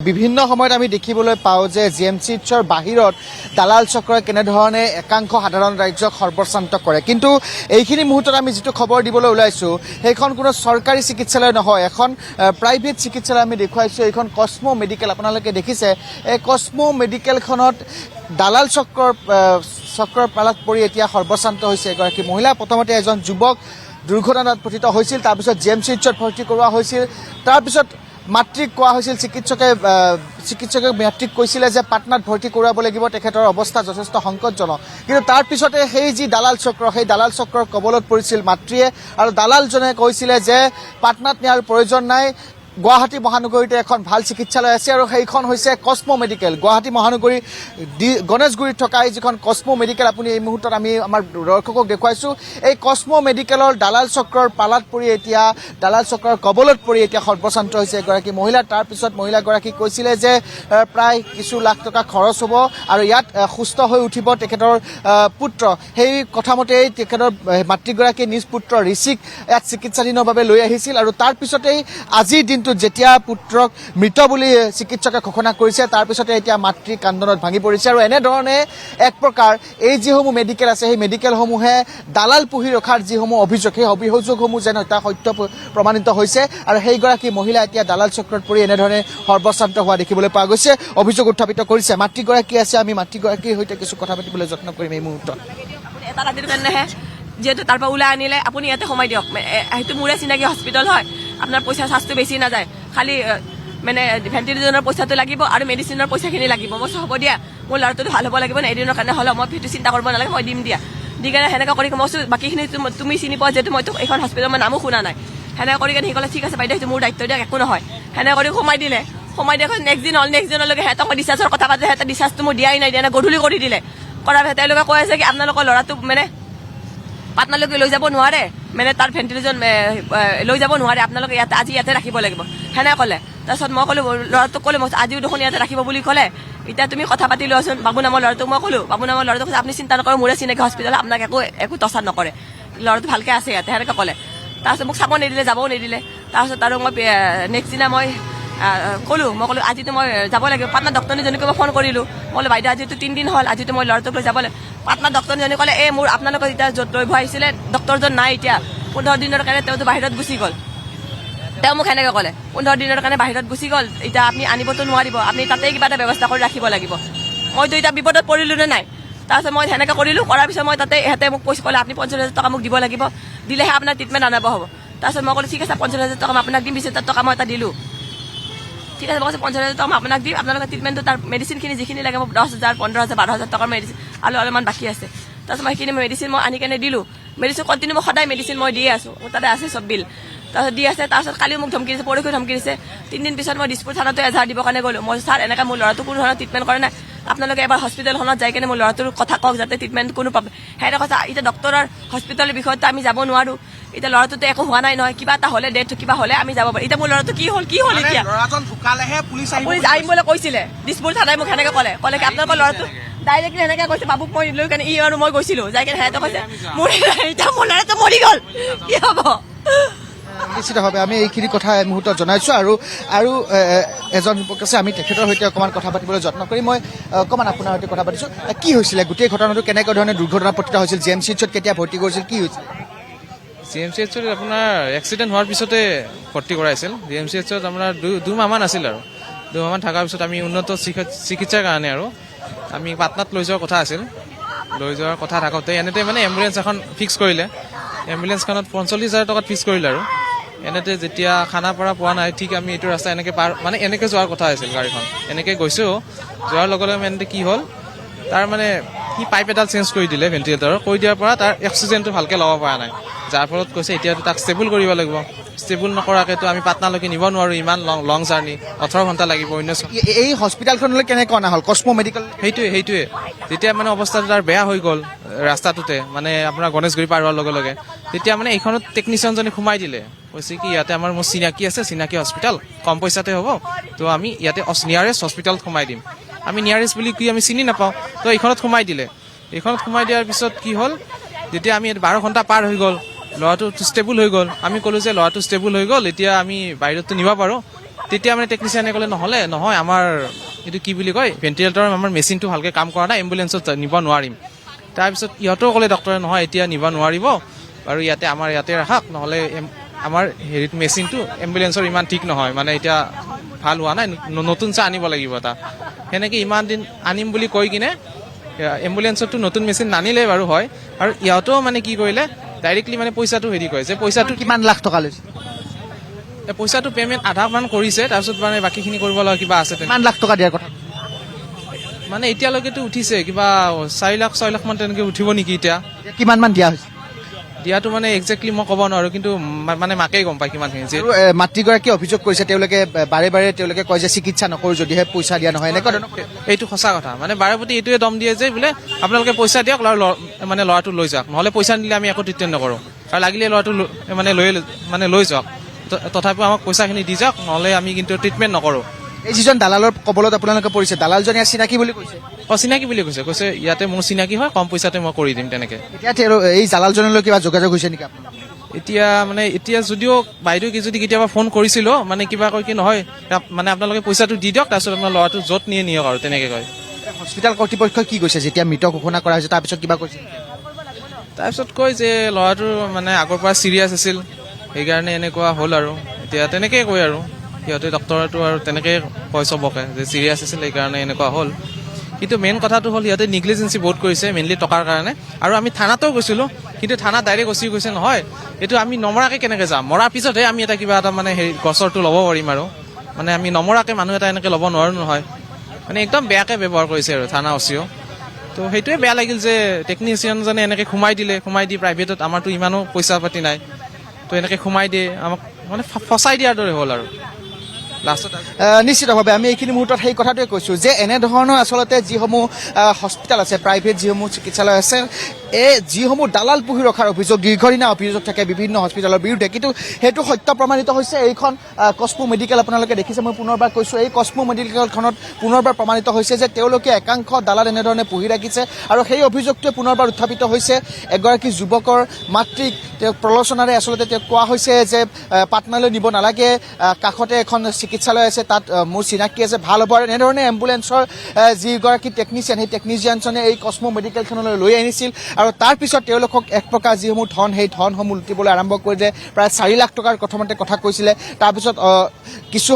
বিভিন্ন সময়ত আমি দেখিবলৈ পাওঁ যে GMCHৰ বাহিৰত দালাল চক্ৰই কেনেধৰণে একাংশ সাধাৰণ ৰাইজক সৰ্বশ্ৰান্ত কৰে। কিন্তু এইখিনি মুহূৰ্তত আমি যিটো খবৰ দিবলৈ ওলাইছোঁ সেইখন কোনো চৰকাৰী চিকিৎসালয় নহয়, এখন প্ৰাইভেট চিকিৎসালয় আমি দেখুৱাইছোঁ। এইখন কসমো মেডিকেল, আপোনালোকে দেখিছে। এই কসমো মেডিকেলখনত দালাল চক্ৰৰ পালাত পৰি এতিয়া সৰ্বশ্ৰান্ত হৈছে এগৰাকী মহিলা। প্ৰথমতে এজন যুৱক দুৰ্ঘটনাত পতিত হৈছিল, তাৰপিছত GMCHত ভৰ্তি কৰোৱা হৈছিল। তাৰপিছত মাতৃক কোৱা হৈছিল, চিকিৎসকে মাতৃক কৈছিলে যে পাটনাত ভৰ্তি কৰোৱাব লাগিব, তেখেতৰ অৱস্থা যথেষ্ট সংকটজনক। কিন্তু তাৰ পিছতে সেই যি দালাল চক্ৰ, সেই দালাল চক্ৰৰ কবলত পৰিছিল মাতৃয়ে, আৰু দালালজনে কৈছিলে যে পাটনাত নিয়াৰ প্ৰয়োজন নাই, গুৱাহাটী মহানগৰীতে এখন ভাল চিকিৎসালয় আছে, আৰু সেইখন হৈছে কসমো মেডিকেল। গুৱাহাটী মহানগৰী গণেশগুৰিত থকা এই যিখন কসমো মেডিকেল, আপুনি এই মুহূৰ্তত আমি আমাৰ দৰ্শকক দেখুৱাইছোঁ। এই কসমো মেডিকেলৰ দালাল চক্ৰৰ পালাত পৰি এতিয়া, দালাল চক্ৰৰ কবলত পৰি এতিয়া সৰ্বশ্ৰান্ত হৈছে এগৰাকী মহিলা। তাৰপিছত মহিলাগৰাকী কৈছিলে যে প্ৰায় কিছু লাখ টকা খৰচ হ'ব আৰু ইয়াত সুস্থ হৈ উঠিব তেখেতৰ পুত্ৰ। সেই কথামতেই তেখেতৰ মাতৃগৰাকীয়ে নিজ পুত্ৰ ঋষিক ইয়াত চিকিৎসাধীনৰ বাবে লৈ আহিছিল, আৰু তাৰপিছতেই আজিৰ দিনটো যেতিয়া পুত্ৰক মৃত বুলি চিকিৎসকে ঘোষণা কৰিছে, তাৰপিছতে এতিয়া মাতৃ কান্দনত ভাঙি পৰিছে। আৰু এনেধৰণে এক প্ৰকাৰ এই যিসমূহ মেডিকেল আছে, সেই মেডিকেলসমূহে দালাল পুহি ৰখাৰ যিসমূহ অভিযোগ, সেই অভিযোগসমূহ যেন এটা সত্য প্ৰমাণিত হৈছে, আৰু সেইগৰাকী মহিলা এতিয়া দালাল চক্ৰত পৰি এনেধৰণে সৰ্বশ্ৰান্ত হোৱা দেখিবলৈ পোৱা গৈছে। অভিযোগ উত্থাপিত কৰিছে। মাতৃগৰাকী আছে, আমি মাতৃগৰাকীৰ সৈতে কিছু কথা পাতিবলৈ যত্ন কৰিম এই মুহূৰ্তত। এটা ৰাতিৰ কাৰণেহে যিহেতু তাৰ পৰা ওলাই আনিলে, আপুনি ইয়াতে সোমাই দিয়ক। সেইটো মোৰে চিনাকি হস্পিটেল হয়, আপোনাৰ পইচা চাৰ্জটো বেছি নাযায়, খালি মানে ভেণ্টিলেটৰৰ পইচাটো লাগিব আৰু মেডিচিনৰ পইচাখিনি লাগিব। মই হ'ব দিয়া, মোৰ ল'ৰাটো ভাল হ'ব লাগিব, এদিনৰ কাৰণে হ'লেও মই সেইটো চিন্তা কৰিব নালাগে, মই দিম দিয়া। দি কেনে সেনেকৈ কৰি মই বাকীখিনি তুমি চিনি পোৱা, যিহেতু মইতো এইখন হস্পিটেলৰ মই নামো শুনা নাই। সেনেকৈ কৰি কেনে সি ক'লে ঠিক আছে বাইদেউ, সেইটো মোৰ দায়িত্ব দিয়ক, একো নহয়। সেনেকৈ কৰি সোমাই দিলে। সোমাই দিয়া নেক্সট দিনলৈকে সিহঁতক মই ডিচাৰ্জৰ কথা পাতিলে, সিহঁতে ডিচাৰ্জটো মোৰ দিয়াই নাই, দিয়া গধূলি কৰি দিলে। কৰাৰ পিছত তেওঁলোকে কৈ আছে কি আপোনালোকৰ ল'ৰাটো মানে পাটনালৈকে লৈ যাব নোৱাৰে, মানে তাৰ ভেণ্টিলেশ্যন লৈ যাব নোৱাৰে, আপোনালোকে আজি ইয়াতে ৰাখিব লাগিব, সেনে ক'লে। তাৰপিছত মই ক'লো, ল'ৰাটোক ক'লো, মই আজিও দেখোন ইয়াতে ৰাখিব বুলি ক'লে, এতিয়া তুমি কথা পাতি লোৱাচোন। বাবু নামৰ ল'ৰাটোক মই ক'লো, বাবু নামৰ ল'ৰাটোক আপুনি চিন্তা নকৰে, মোৰে চিনাকি হস্পিটেল, আপোনাক একো টৰ্চাৰ নকৰে, ল'ৰাটো ভালকৈ আছে ইয়াতে, সেনেকৈ ক'লে। তাৰপিছত মোক চাব নিদিলে, যাবও নিদিলে। তাৰপিছত আৰু মই নেক্সট দিনা মই ক'লো আজিতো মই যাব লাগিব। পাটনা ডক্টৰনীজনীকে মই ফোন কৰিলোঁ, মই ক'লো বাইদেউ আজিতো 3 দিন হ'ল, আজিতো মই ল'ৰাটোক লৈ যাব লাগিব। পাটনা ডক্টৰজনে ক'লে মোৰ আপোনালোকৰ এতিয়া য'ত লৈ আহিছিলে ডক্টৰজন নাই, এতিয়া 15 দিনৰ কাৰণে তেওঁতো বাহিৰত গুচি গ'ল। তেওঁ মোক সেনেকৈ ক'লে 15 দিনৰ কাৰণে বাহিৰত গুচি গ'ল, এতিয়া আপুনি আনিবতো নোৱাৰিব, আপুনি তাতেই কিবা এটা ব্যৱস্থা কৰি ৰাখিব লাগিব। মইতো এতিয়া বিপদত পৰিলোঁ নে নাই। তাৰপিছত মই সেনেকৈ কৰিলোঁ, কৰাৰ পিছত মই তাতে ইহঁতে মোক পইচা ক'লে আপুনি 50,000 টকা মোক দিব লাগিব, দিলেহে আপোনাৰ ট্ৰিটমেণ্ট আনাব হ'ব। তাৰপিছত মই ক'লো ঠিক আছে 50,000 টকা মই আপোনাক দিম, 20,000 টকা মই এটা দিলোঁ। ঠিক আছে, মই কৈছোঁ 50,000 টকা মই আপোনাক দিম, আপোনালোকৰ ট্ৰিটমেণ্টটো তাৰ মেডিচিনখিনি যিখিনি লাগে মোক 10,000, 15,000, 12,000 টকাৰ মেডিচিন আৰু অলপমান বাকী আছে। তাৰপিছত মই সেইখিনি মেডিচিন মই আনি কেনে দিলোঁ। মেডিচিন কণ্টিনিউ মই সদায় মেডিচিন মই দিয়ে আছোঁ, মোৰ তাতে আছে চব বিল। তাৰপিছত দি আছে। তাৰপিছত কালিও মোক ধমকি দিছে, পৰহিও ধমকি দিছে। 3 দিন পিছত মই দিছপুৰ থানাতো এজাহাৰ দিবৰ কাৰণে গ'লোঁ। মই ছাৰ এনেকৈ মোৰ ল'ৰাটো কোনো ধৰণৰ ট্ৰিটমেণ্ট কৰে নাই, আপোনালোকে এবাৰ হস্পিটেলখনত যাই কেনে মোৰ ল'ৰাটোৰ কথা কওক, যাতে ট্ৰিটমেণ্ট কোনো পাব। সেনেকৈ কৈছে। এতিয়া ডক্টৰৰ হস্পিটেলৰ বিষয়তো আমি যাব নোৱাৰোঁ, এতিয়া ল'ৰাটোতো একো হোৱা নাই নহয়, কিবা এটা হ'লে ডেথ কিবা হ'লে আমি যাব পাৰোঁ। এতিয়া মোৰ ল'ৰাটো কি হ'ল এতিয়া ল'ৰাজন ঢুকালেহে পুলিচ আহিম বুলি কৈছিলে। দিছপুৰ থানাই মোক সেনেকৈ ক'লে কি আপোনালোকৰ ল'ৰাটো ডাইৰেক্টলি সেনেকৈ কৈছে, বাবুক মই লৈ কেনে আৰু মই গৈছিলোঁ, যাই কেনে সিহঁতে কৈছে এতিয়া মোৰ ল'ৰাটো মৰি গ'ল, কি হ'ব। নিশ্চিতভাৱে আমি এইখিনি কথা এই মুহূৰ্তত জনাইছোঁ, আৰু এজন যুৱক আছে, আমি তেখেতৰ সৈতে অকণমান কথা পাতিবলৈ যত্ন কৰি মই অকণমান আপোনাৰ সৈতে কথা পাতিছোঁ। কি হৈছিলে গোটেই ঘটনাটো, কেনেকুৱা ধৰণে দুৰ্ঘটনা পতিত হৈছিল, GMCHত কেতিয়া ভৰ্তি কৰিছিল, কি হৈছিল? GMCHত আপোনাৰ এক্সিডেণ্ট হোৱাৰ পিছতে ভৰ্তি কৰাইছিল। GMCHত আপোনাৰ 2 মাহমান আছিল, আৰু 2 মাহমান থকাৰ পিছত আমি উন্নত চিকিৎসাৰ কাৰণে আৰু আমি পাটনাত লৈ যোৱাৰ কথা আছিল। লৈ যোৱাৰ কথা থাকোঁতে এনেতে মানে এম্বুলেঞ্চ এখন ফিক্স কৰিলে। এম্বুলেঞ্চখনত 45,000 টকাত ফিক্স কৰিলে, আৰু এনেতে যেতিয়া খানাপাৰা পোৱা নাই, ঠিক আমি এইটো ৰাস্তা এনেকৈ মানে এনেকৈ যোৱাৰ কথা আছিল গাড়ীখন। এনেকৈ গৈছোঁ, যোৱাৰ লগে লগে মানে কি হ'ল, তাৰ মানে সি পাইপ এডাল চেঞ্জ কৰি দিলে ভেণ্টিলেটৰৰ, কৰি দিয়াৰ পৰা তাৰ অক্সিজেনটো ভালকৈ ল'ব পৰা নাই, যাৰ ফলত কৈছে এতিয়াতো তাক ষ্টেবল কৰিব লাগিব। ষ্টেবল নকৰাকৈতো আমি পাটনালৈকে নিব নোৱাৰোঁ, ইমান লং জাৰ্ণি, 18 ঘণ্টা লাগিব। এই হস্পিটেলখনলৈ কেনেকৈ অনা হ'ল, কসমো মেডিকেল? সেইটোৱে যেতিয়া মানে অৱস্থাটো তাৰ বেয়া হৈ গ'ল ৰাস্তাটোতে, মানে আপোনাৰ গণেশগুৰি পাৰ হোৱাৰ লগে লগে, তেতিয়া মানে এইখনত টেকনিচিয়ানজনে সোমাই দিলে, কৈছে কি ইয়াতে মোৰ চিনাকি আছে, চিনাকি হস্পিটেল, কম পইচাতে হ'ব, তো আমি ইয়াতে নিয়াৰেষ্ট হস্পিটেলত সোমাই দিম। আমি নিয়াৰেষ্ট বুলি কি আমি চিনি নাপাওঁ, তো এইখনত সোমাই দিলে। এইখনত সোমাই দিয়াৰ পিছত কি হ'ল, যেতিয়া আমি 12 ঘণ্টা পাৰ হৈ গ'ল, ল'ৰাটো ষ্টেবল হৈ গ'ল। আমি ক'লোঁ যে ল'ৰাটো ষ্টেবল হৈ গ'ল, এতিয়া আমি বাহিৰততো নিব পাৰোঁ, তেতিয়া মানে টেকনিচিয়ানে ক'লে নহয় আমাৰ এইটো কি বুলি কয় ভেণ্টিলেটৰ আমাৰ মেচিনটো ভালকৈ কাম কৰা নাই, এম্বুলেঞ্চত নিব নোৱাৰিম। তাৰপিছত ইহঁতেও ক'লে ডক্টৰে নহয় এতিয়া নিব নোৱাৰিব আৰু আমাৰ ইয়াতে ৰাখক, নহ'লে আমাৰ হেৰিত মেচিনটো এম্বুলেঞ্চৰ ইমান ঠিক নহয়, মানে এতিয়া ভাল হোৱা নাই, নতুন চাহ আনিব লাগিব এটা। সেনেকৈ ইমান দিন আনিম বুলি কৈ কিনে এম্বুলেঞ্চতো নতুন মেচিন নানিলে বাৰু হয়। আৰু ইহঁতেও মানে কি কৰিলে ডাইৰেক্টলি মানে পইচাটো হেৰি কৰে যে পইচাটো কিমান লাখ টকা লৈছে? পইচাটো পে'মেণ্ট আধামান কৰিছে, তাৰপিছত মানে বাকীখিনি কৰিব লগা কিবা আছে। কিমান লাখ টকা দিয়াৰ কথা? মানে এতিয়ালৈকেতো উঠিছে কিবা 4 লাখ 6 লাখ মান তেনেকৈ উঠিব নেকি এতিয়া। কিমান মান দিয়া হৈছে? দিয়াটো মানে একজেক্টলি মই ক'ব নোৱাৰোঁ, কিন্তু মানে মাকেই গম পায় কিমানখিনি। যে মাতৃগৰাকীয়ে অভিযোগ কৰিছে, তেওঁলোকে বাৰে তেওঁলোকে কয় যে চিকিৎসা নকৰোঁ যদিহে পইচা দিয়া নহয়, এনেকুৱা ধৰণৰ। এইটো সঁচা কথা, মানে বাৰে প্ৰতি এইটোৱে দম দিয়ে যে বোলে আপোনালোকে পইচা দিয়ক আৰু মানে ল'ৰাটো লৈ যাওক, নহ'লে পইচা নিদিলে আমি একো ট্ৰিটমেণ্ট নকৰোঁ, আৰু লাগিলে ল'ৰাটো মানে লৈ যাওক, তথাপিও আমাক পইচাখিনি দি যাওক, নহ'লে আমি কিন্তু ট্ৰিটমেণ্ট নকৰোঁ। এই যিজন দালালৰ কবলত আপোনালোকে পৰিছে, দালালজনে চিনাকি বুলি কৈছে? চিনাকি বুলি কৈছে ইয়াতে মোৰ চিনাকি হয়, কম পইচাতে মই কৰি দিম তেনেকৈ। এতিয়া এই দালালজনলৈ কিবা যোগাযোগ হৈছে নেকি আপোনাৰ? এতিয়া যদিও বাইদেউ যদি কেতিয়াবা ফোন কৰিছিলোঁ, মানে কিবা কয় কি নহয় মানে আপোনালোকে পইচাটো দি দিয়ক, তাৰপিছত আপোনাৰ ল'ৰাটো য'ত নিয়ক আৰু তেনেকৈ কয়। হস্পিটেল কৰ্তৃপক্ষই কি কৈছে যেতিয়া মৃত ঘোষণা কৰা হৈছে, তাৰপিছত কিবা কৈছে? তাৰপিছত কয় যে ল'ৰাটো মানে আগৰ পৰা চিৰিয়াছ আছিল, সেইকাৰণে এনেকুৱা হ'ল আৰু এতিয়া তেনেকেই কয় আৰু সিহঁতে ডক্টৰেটো আৰু তেনেকেই কয় চবকে যে চিৰিয়াছ আছিল সেইকাৰণে এনেকুৱা হ'ল। কিন্তু মেইন কথাটো হ'ল সিহঁতে নিগলিজেঞ্চি বহুত কৰিছে, মেইনলি টকাৰ কাৰণে। আৰু আমি থানাতেও গৈছিলোঁ, কিন্তু থানাত ডাইৰেক্ট গুচি গৈছে নহয় এইটো আমি নমৰাকৈ কেনেকৈ যাম, মৰাৰ পিছতহে আমি এটা কিবা এটা মানে হেৰি গছৰটো ল'ব পাৰিম, আৰু মানে আমি নমৰাকৈ মানুহ এটা এনেকৈ ল'ব নোৱাৰোঁ নহয়, মানে একদম বেয়াকৈ ব্যৱহাৰ কৰিছে আৰু থানা অচিও। তো সেইটোৱে বেয়া লাগিল যে টেকনিচিয়ানজনে এনেকৈ সোমাই দি প্ৰাইভেটত, আমাৰতো ইমানো পইচা পাতি নাই, তো এনেকৈ সোমাই দিয়ে আমাক, মানে ফচাই দিয়াৰ দৰে হ'ল আৰু লাষ্টত। নিশ্চিতভাৱে আমি এইখিনি মুহূৰ্তত সেই কথাটোৱে কৈছোঁ যে এনেধৰণৰ আচলতে যিসমূহ হস্পিটেল আছে, প্ৰাইভেট যিসমূহ চিকিৎসালয় আছে, যিসমূহ দালাল পুহি ৰখাৰ অভিযোগ, দীৰ্ঘদিনীয়া অভিযোগ থাকে বিভিন্ন হস্পিটেলৰ বিৰুদ্ধে, কিন্তু সেইটো সত্য প্ৰমাণিত হৈছে এইখন কসমো মেডিকেল। আপোনালোকে দেখিছে, মই পুনৰবাৰ কৈছোঁ, এই কসমো মেডিকেলখনত পুনৰবাৰ প্ৰমাণিত হৈছে যে তেওঁলোকে একাংশ দালাল এনেধৰণে পুহি ৰাখিছে, আৰু সেই অভিযোগটোৱে পুনৰবাৰ উত্থাপিত হৈছে। এগৰাকী যুৱকৰ মাতৃক তেওঁক প্ৰলোচনাৰে আচলতে তেওঁক কোৱা হৈছে যে পাটনালৈ নিব নালাগে, কাষতে এখন চিকিৎসালয় আছে, তাত মোৰ চিনাকি আছে, ভাল হ'ব। আৰু এনেধৰণে এম্বুলেঞ্চৰ যিগৰাকী টেকনিচিয়ান, সেই টেকনিচিয়ানজনে এই কসমো মেডিকেলখনলৈ লৈ আনিছিল, আৰু তাৰপিছত তেওঁলোকক এক প্ৰকাৰ যিসমূহ ধন, সেই ধনসমূহ লুটিবলৈ আৰম্ভ কৰিলে। প্ৰায় 4 লাখ টকাৰ প্ৰথমতে কথা কৈছিলে, তাৰপিছত কিছু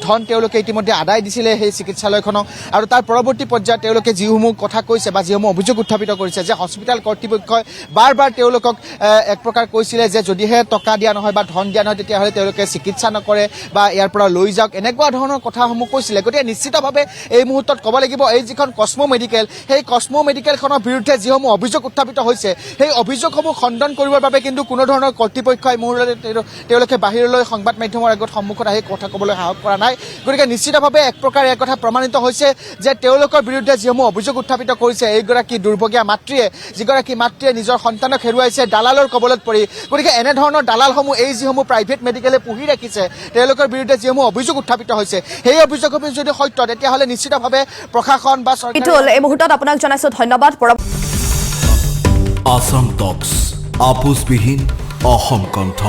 ধন তেওঁলোকে ইতিমধ্যে আদায় দিছিলে সেই চিকিৎসালয়খনক, আৰু তাৰ পৰৱৰ্তী পৰ্যায়ত তেওঁলোকে যিসমূহ কথা কৈছে বা যিসমূহ অভিযোগ উত্থাপিত কৰিছে যে হস্পিটেল কৰ্তৃপক্ষই বাৰ তেওঁলোকক এক প্ৰকাৰ কৈছিলে যে যদিহে টকা দিয়া নহয় বা ধন দিয়া নহয়, তেতিয়াহ'লে তেওঁলোকে চিকিৎসা নকৰে বা ইয়াৰ পৰা লৈ যাওক, এনেকুৱা ধৰণৰ কথাসমূহ কৈছিলে। গতিকে নিশ্চিতভাৱে এই মুহূৰ্তত ক'ব লাগিব, এই যিখন কসমো মেডিকেল, সেই কসমো মেডিকেলখনৰ বিৰুদ্ধে যিসমূহ অভিযোগ উত্থাপিত হৈছে, সেই অভিযোগসমূহ খণ্ডন কৰিবৰ বাবে কিন্তু কোনো ধৰণৰ কৰ্তৃপক্ষ এই মুহূৰ্ততে তেওঁলোকে বাহিৰলৈ সংবাদ মাধ্যমৰ আগত সন্মুখত আহি কথা ক'বলৈ সাহস কৰা নাই। গতিকে নিশ্চিতভাৱে এক প্ৰকাৰে এক কথা প্ৰমাণিত হৈছে যে তেওঁলোকৰ বিৰুদ্ধে যিসমূহ অভিযোগ উত্থাপিত কৰিছে এইগৰাকী দুৰ্ভগীয়া মাতৃয়ে, যিগৰাকী মাতৃয়ে নিজৰ সন্তানক হেৰুৱাইছে দালালৰ কবলত পৰি। গতিকে এনেধৰণৰ দালালসমূহ, এই যিসমূহ প্ৰাইভেট মেডিকেলে পুহি ৰাখিছে, তেওঁলোকৰ বিৰুদ্ধে যিসমূহ অভিযোগ উত্থাপিত হৈছে, সেই অভিযোগসমূহ যদি সত্য, তেতিয়াহ'লে নিশ্চিতভাৱে প্ৰশাসন বা চৰকাৰ। এই মুহূৰ্তত আপোনাক জনাইছোঁ ধন্যবাদ। আসাম টক্স, আপোচবিহীন অসম কণ্ঠ।